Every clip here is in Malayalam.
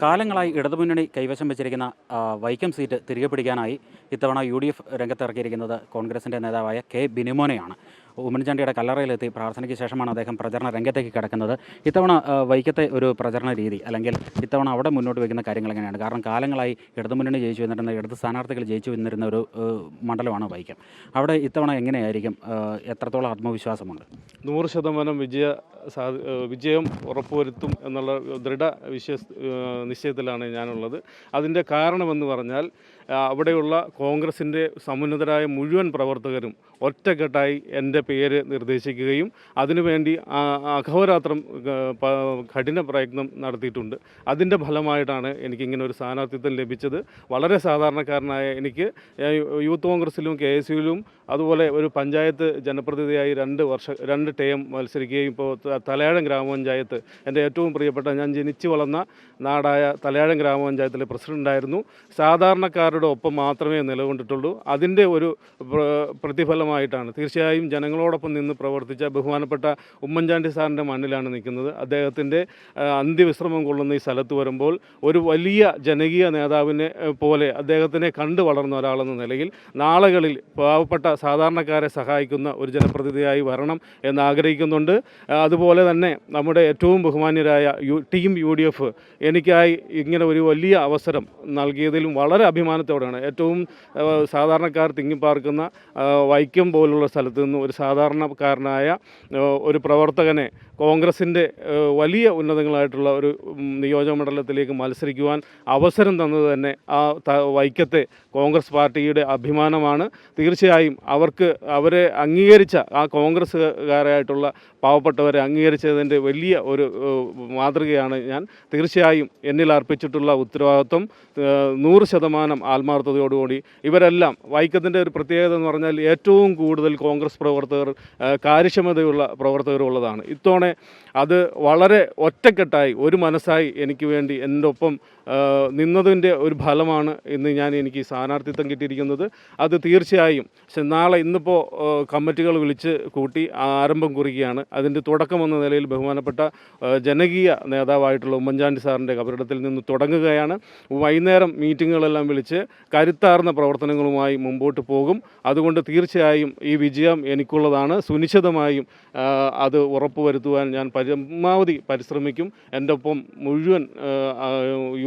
കാലങ്ങളായി ഇടതുമുന്നണി കൈവശം വെച്ചിരിക്കുന്ന വൈക്കം സീറ്റ് തിരികെ പിടിക്കാനായി ഇത്തവണ UDF രംഗത്തിറക്കിയിരിക്കുന്നത് കോൺഗ്രസിൻ്റെ നേതാവായ കെ ബിനിമോനെയാണ്. ഉമ്മൻചാണ്ടിയുടെ കല്ലറയിലെത്തി പ്രാർത്ഥനയ്ക്ക് ശേഷമാണ് അദ്ദേഹം പ്രചരണ രംഗത്തേക്ക് കിടക്കുന്നത്. ഇത്തവണ വൈക്കത്തെ ഒരു പ്രചരണ രീതി അല്ലെങ്കിൽ ഇത്തവണ അവിടെ മുന്നോട്ട് വയ്ക്കുന്ന കാര്യങ്ങൾ എങ്ങനെയാണ്? കാരണം കാലങ്ങളായി ഇടതുമുന്നണി ജയിച്ചു വന്നിരുന്ന ഇടത് സ്ഥാനാർത്ഥികൾ ജയിച്ചു വന്നിരുന്ന ഒരു മണ്ഡലമാണ് വൈക്കം. അവിടെ ഇത്തവണ എങ്ങനെയായിരിക്കും? എത്രത്തോളം ആത്മവിശ്വാസമുണ്ട്? 100% വിജയം ഉറപ്പുവരുത്തും എന്നുള്ള ദൃഢ നിശ്ചയത്തിലാണ് ഞാനുള്ളത്. അതിൻ്റെ കാരണമെന്ന് പറഞ്ഞാൽ അവിടെയുള്ള കോൺഗ്രസിൻ്റെ സമുന്നതരായ മുഴുവൻ പ്രവർത്തകരും ഒറ്റക്കെട്ടായി എൻ്റെ പേര് നിർദ്ദേശിക്കുകയും അതിനുവേണ്ടി അഹോരാത്രം കഠിന പ്രയത്നം നടത്തിയിട്ടുണ്ട്. അതിൻ്റെ ഫലമായിട്ടാണ് എനിക്കിങ്ങനെ ഒരു സ്ഥാനാർത്ഥിത്വം ലഭിച്ചത്. വളരെ സാധാരണക്കാരനായ എനിക്ക് യൂത്ത് കോൺഗ്രസിലും KSUവിലും അതുപോലെ ഒരു പഞ്ചായത്ത് ജനപ്രതിനിധിയായി 2 ടേം മത്സരിക്കുകയും ഇപ്പോൾ തലയാഴം ഗ്രാമപഞ്ചായത്ത് എൻ്റെ ഏറ്റവും പ്രിയപ്പെട്ട ഞാൻ ജനിച്ചു വളർന്ന നാടായ തലയാഴം ഗ്രാമപഞ്ചായത്തിലെ പ്രസിഡൻ്റായിരുന്നു. സാധാരണക്കാരുടെ ഒപ്പം മാത്രമേ നിലകൊണ്ടിട്ടുള്ളൂ. അതിൻ്റെ ഒരു പ്രതിഫലമായിട്ടാണ് തീർച്ചയായും ജനങ്ങളോടൊപ്പം നിന്ന് പ്രവർത്തിച്ച ബഹുമാനപ്പെട്ട ഉമ്മൻചാണ്ടി സാറിൻ്റെ മണ്ണിലാണ് നിൽക്കുന്നത്. അദ്ദേഹത്തിൻ്റെ അന്ത്യവിശ്രമം കൊള്ളുന്ന ഈ സ്ഥലത്ത് വരുമ്പോൾ ഒരു വലിയ ജനകീയ നേതാവിനെ പോലെ അദ്ദേഹത്തിനെ കണ്ടു വളർന്ന ഒരാളെന്ന നിലയിൽ നാളുകളിൽ പാവപ്പെട്ട സാധാരണക്കാരെ സഹായിക്കുന്ന ഒരു ജനപ്രതിനിധിയായി വരണം എന്നാഗ്രഹിക്കുന്നുണ്ട്. അതുപോലെ തന്നെ നമ്മുടെ ഏറ്റവും ബഹുമാന്യരായ ടീം UDF എനിക്കായി ഇങ്ങനെ ഒരു വലിയ അവസരം നൽകിയതിലും വളരെ അഭിമാനത്തോടെയാണ്. ഏറ്റവും സാധാരണക്കാർ തിങ്ങിപ്പാർക്കുന്ന വൈക്കം പോലുള്ള സ്ഥലത്ത് നിന്ന് ഒരു സാധാരണക്കാരനായ ഒരു പ്രവർത്തകനെ കോൺഗ്രസിൻ്റെ വലിയ ഉന്നതങ്ങളായിട്ടുള്ള ഒരു നിയോജക മണ്ഡലത്തിലേക്ക് മത്സരിക്കുവാൻ അവസരം തന്നത് തന്നെ വൈക്കത്തെ കോൺഗ്രസ് പാർട്ടിയുടെ അഭിമാനമാണ്. തീർച്ചയായും അവരെ അംഗീകരിച്ച കോൺഗ്രസ്സുകാരായിട്ടുള്ള പാവപ്പെട്ടവരെ അംഗീകരിച്ചതിൻ്റെ വലിയ ഒരു മാതൃകയാണ് ഞാൻ. തീർച്ചയായും എന്നിൽ അർപ്പിച്ചിട്ടുള്ള ഉത്തരവാദിത്വം 100% ആത്മാർത്ഥതയോടുകൂടി ഇവരെല്ലാം വൈക്കത്തിൻ്റെ ഒരു പ്രത്യേകത എന്ന് പറഞ്ഞാൽ ഏറ്റവും കൂടുതൽ കോൺഗ്രസ് പ്രവർത്തകർ കാര്യക്ഷമതയുള്ള പ്രവർത്തകരുള്ളതാണ്. ഇത്തവണ അത് വളരെ ഒറ്റക്കെട്ടായി ഒരു മനസ്സായി എനിക്ക് വേണ്ടി എൻ്റെ ഒപ്പം നിന്നതിൻ്റെ ഒരു ഫലമാണ് എനിക്ക് സ്ഥാനാർത്ഥിത്വം കിട്ടിയിരിക്കുന്നത്. അത് തീർച്ചയായും ഇന്നിപ്പോൾ കമ്മിറ്റികൾ വിളിച്ച് കൂട്ടി ആരംഭം കുറിക്കുകയാണ്. അതിൻ്റെ തുടക്കമെന്ന നിലയിൽ ബഹുമാനപ്പെട്ട ജനകീയ നേതാവായിട്ടുള്ള ഉമ്മൻചാണ്ടി സാറിൻ്റെ കബറിടത്തിൽ നിന്ന് തുടങ്ങുകയാണ്. വൈകുന്നേരം മീറ്റിങ്ങുകളെല്ലാം വിളിച്ച് കരുത്താർന്ന പ്രവർത്തനങ്ങളുമായി മുമ്പോട്ട് പോകും. അതുകൊണ്ട് തീർച്ചയായും ഈ വിജയം എനിക്കുള്ളതാണ്. സുനിശ്ചിതമായും അത് ഉറപ്പുവരുത്തുവാൻ ഞാൻ പരമാവധി പരിശ്രമിക്കും. എൻ്റെ ഒപ്പം മുഴുവൻ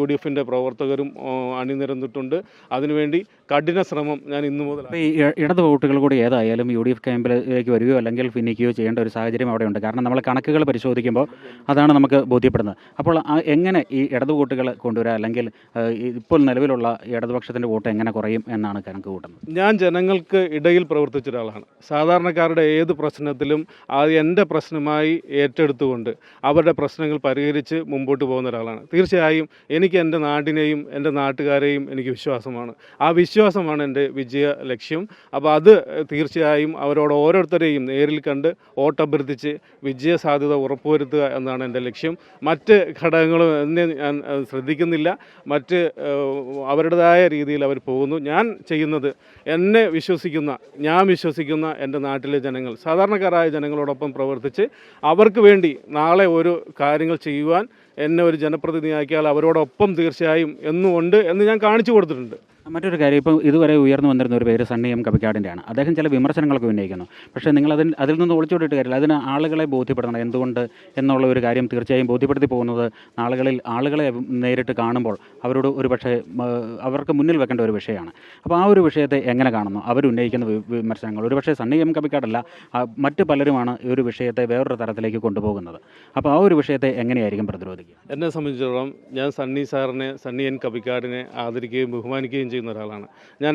UDFിൻ്റെ പ്രവർത്തകരും അണിനിരന്നിട്ടുണ്ട്. അതിനുവേണ്ടി കഠിന ശ്രമം ഞാൻ ഇന്നു മുതൽ. ഈ ഇടത് വോട്ടുകൾ കൂടി ഏതായാലും UDF ക്യാമ്പിലേക്ക് വരികയോ അല്ലെങ്കിൽ ഭിന്നിക്കുകയോ ചെയ്യേണ്ട ഒരു സാഹചര്യം അവിടെയുണ്ട്. കാരണം നമ്മൾ കണക്കുകൾ പരിശോധിക്കുമ്പോൾ അതാണ് നമുക്ക് ബോധ്യപ്പെടുന്നത്. അപ്പോൾ എങ്ങനെ ഈ ഇടത് വോട്ടുകൾ കൊണ്ടുവരാം അല്ലെങ്കിൽ ഇപ്പോൾ നിലവിലുള്ള ഇടതുപക്ഷത്തിൻ്റെ വോട്ട് എങ്ങനെ കുറയും എന്നാണ് കണക്ക് കൂട്ടുന്നത്? ഞാൻ ജനങ്ങൾക്ക് ഇടയിൽ പ്രവർത്തിച്ച ഒരാളാണ്. സാധാരണക്കാരുടെ ഏത് പ്രശ്നത്തിലും അത് എൻ്റെ പ്രശ്നമായി ഏറ്റെടുത്തുകൊണ്ട് അവരുടെ പ്രശ്നങ്ങൾ പരിഹരിച്ച് മുമ്പോട്ട് പോകുന്ന ഒരാളാണ്. തീർച്ചയായും എനിക്ക് എൻ്റെ നാടിനെയും എൻ്റെ നാട്ടുകാരെയും എനിക്ക് വിശ്വാസമാണ്. ആ വിശ്വാസമാണ് എൻ്റെ വിജയ ലക്ഷ്യം. അപ്പോൾ അത് തീർച്ചയായും അവരോട് ഓരോരുത്തരെയും നേരിൽ കണ്ട് വോട്ടഭ്യർത്ഥിച്ച് വിജയ സാധ്യത ഉറപ്പുവരുത്തുക എന്നാണ് എൻ്റെ ലക്ഷ്യം. മറ്റ് ഘടകങ്ങളും എന്നെ ഞാൻ ശ്രദ്ധിക്കുന്നില്ല. അവരുടേതായ രീതിയിൽ അവർ പോകുന്നു. ഞാൻ ചെയ്യുന്നത് ഞാൻ വിശ്വസിക്കുന്ന എൻ്റെ നാട്ടിലെ ജനങ്ങൾ, സാധാരണക്കാരായ ജനങ്ങളോടൊപ്പം പ്രവർത്തിച്ച് അവർക്ക് വേണ്ടി നാളെ ഒരു കാര്യങ്ങൾ ചെയ്യുവാൻ എന്നെ ഒരു ജനപ്രതിനിധിയാക്കിയാൽ അവരോടൊപ്പം തീർച്ചയായും എന്നുമുണ്ട് എന്ന് ഞാൻ കാണിച്ചു കൊടുത്തിട്ടുണ്ട്. മറ്റൊരു കാര്യം, ഇപ്പോൾ ഇതുവരെ ഉയർന്നു വന്നിരുന്ന ഒരു പേര് സണ്ണി കപ്പിക്കാടിൻ്റെയാണ്. അദ്ദേഹം ചില വിമർശനങ്ങളൊക്കെ ഉന്നയിക്കുന്നു. പക്ഷേ നിങ്ങൾ അതിൽ നിന്ന് ഒളിച്ചോടിയിട്ട് കാര്യമില്ല. അതിന് ആളുകളെ ബോധ്യപ്പെടുത്തണം. എന്തുകൊണ്ട് എന്നുള്ള ഒരു കാര്യം തീർച്ചയായും ബോധ്യപ്പെടുത്തി പോകുന്നത് ആളുകളെ നേരിട്ട് കാണുമ്പോൾ അവരോട് ഒരു പക്ഷേ അവർക്ക് മുന്നിൽ വെക്കേണ്ട ഒരു വിഷയമാണ്. അപ്പോൾ ആ ഒരു വിഷയത്തെ എങ്ങനെ കാണുന്നു? അവരുന്നയിക്കുന്ന വിമർശനങ്ങൾ ഒരു പക്ഷേ സണ്ണി കപ്പിക്കാടല്ല, മറ്റ് പലരുമാണ് ഈ ഒരു വിഷയത്തെ വേറൊരു തരത്തിലേക്ക് കൊണ്ടുപോകുന്നത്. അപ്പോൾ ആ ഒരു വിഷയത്തെ എങ്ങനെയായിരിക്കും പ്രതിരോധിക്കുക? എന്നെ സംബന്ധിച്ചിടത്തോളം ഞാൻ സണ്ണി കപ്പിക്കാടിനെ ആദരിക്കുകയും ബഹുമാനിക്കുകയും ചെയ്യുന്ന ഒരാളാണ്. ഞാൻ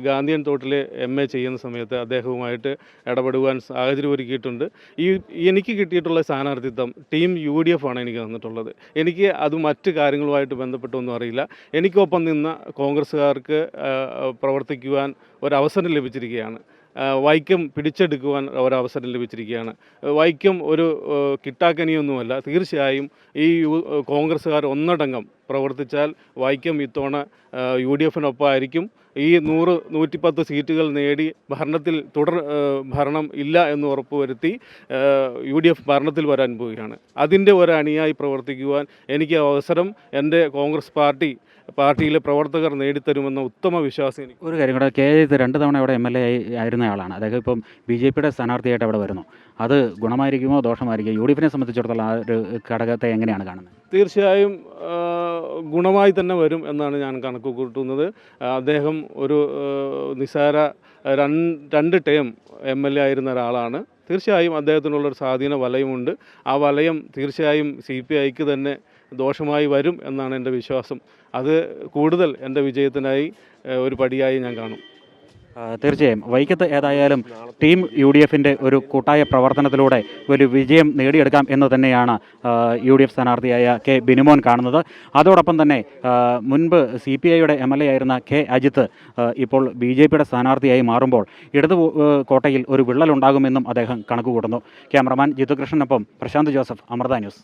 ഗാന്ധിയൻ തോട്ടിൽ MA ചെയ്യുന്ന സമയത്ത് അദ്ദേഹവുമായിട്ട് ഇടപെടുവാൻ സാഹചര്യം ഒരുക്കിയിട്ടുണ്ട്. എനിക്ക് കിട്ടിയിട്ടുള്ള സ്ഥാനാർത്ഥിത്വം ടീം UDF ആണ് എനിക്ക് തന്നിട്ടുള്ളത്. എനിക്ക് അത് മറ്റ് കാര്യങ്ങളുമായിട്ട് ബന്ധപ്പെട്ടൊന്നും അറിയില്ല. എനിക്കൊപ്പം നിന്ന കോൺഗ്രസ്സുകാർക്ക് പ്രവർത്തിക്കുവാൻ ഒരവസരം ലഭിച്ചിരിക്കുകയാണ്. വൈക്കം പിടിച്ചെടുക്കുവാൻ ഒരവസരം ലഭിച്ചിരിക്കുകയാണ്. വൈക്കം ഒരു കിട്ടാക്കനിയൊന്നുമല്ല. തീർച്ചയായും ഈ കോൺഗ്രസ്സുകാർ ഒന്നടങ്കം പ്രവർത്തിച്ചാൽ വൈക്കം ഇത്തവണ UDFിനൊപ്പമായിരിക്കും. ഈ 100-110 സീറ്റുകൾ നേടി ഭരണത്തിൽ ഭരണം ഇല്ല എന്ന് ഉറപ്പുവരുത്തി UDF ഭരണത്തിൽ വരാൻ പോവുകയാണ്. അതിൻ്റെ ഒരു അണിയായി പ്രവർത്തിക്കുവാൻ എനിക്ക് അവസരം എൻ്റെ കോൺഗ്രസ് പാർട്ടിയിലെ പ്രവർത്തകർ നേടിത്തരുമെന്ന ഉത്തമ വിശ്വാസം എനിക്ക്. ഒരു കാര്യം കൂടെ, KAത് 2 തവണ അവിടെ MLA ആയിരുന്ന ആളാണ്. അദ്ദേഹം ഇപ്പം BJPയുടെ സ്ഥാനാർത്ഥിയായിട്ട് അവിടെ വരുന്നു. അത് ഗുണമായിരിക്കുമോ ദോഷമായിരിക്കുമോ? UDFിനെ സംബന്ധിച്ചിടത്തോളം ആ ഒരു ഘടകത്തെ എങ്ങനെയാണ് കാണുന്നത്? തീർച്ചയായും ഗുണമായി തന്നെ വരും എന്നാണ് ഞാൻ കണക്ക് കൂട്ടുന്നത്. അദ്ദേഹം ഒരു നിസാര 2 ടേം MLA ആയിരുന്ന ഒരാളാണ്. തീർച്ചയായും അദ്ദേഹത്തിനുള്ളൊരു സ്വാധീന വലയമുണ്ട്. ആ വലയം തീർച്ചയായും CPIക്ക് തന്നെ ദോഷമായി വരും എന്നാണ് എൻ്റെ വിശ്വാസം. അത് കൂടുതൽ എൻ്റെ വിജയത്തിനായി ഒരു പടിയായി ഞാൻ കാണും. തീർച്ചയായും വൈക്കത്ത് ഏതായാലും ടീം UDFിൻ്റെ ഒരു കൂട്ടായ പ്രവർത്തനത്തിലൂടെ ഒരു വിജയം നേടിയെടുക്കാം എന്ന് തന്നെയാണ് UDF സ്ഥാനാർത്ഥിയായ K ബിനുമോൻ കാണുന്നത്. അതോടൊപ്പം തന്നെ മുൻപ് CPIയുടെ MLA ആയിരുന്ന K അജിത്ത് ഇപ്പോൾ BJPയുടെ സ്ഥാനാർത്ഥിയായി മാറുമ്പോൾ ഇടതു കോട്ടയിൽ ഒരു വിള്ളലുണ്ടാകുമെന്നും അദ്ദേഹം കണക്കുകൂട്ടുന്നു. ക്യാമറമാൻ ജിത്തു കൃഷ്ണനൊപ്പം പ്രശാന്ത് ജോസഫ്, അമൃത ന്യൂസ്.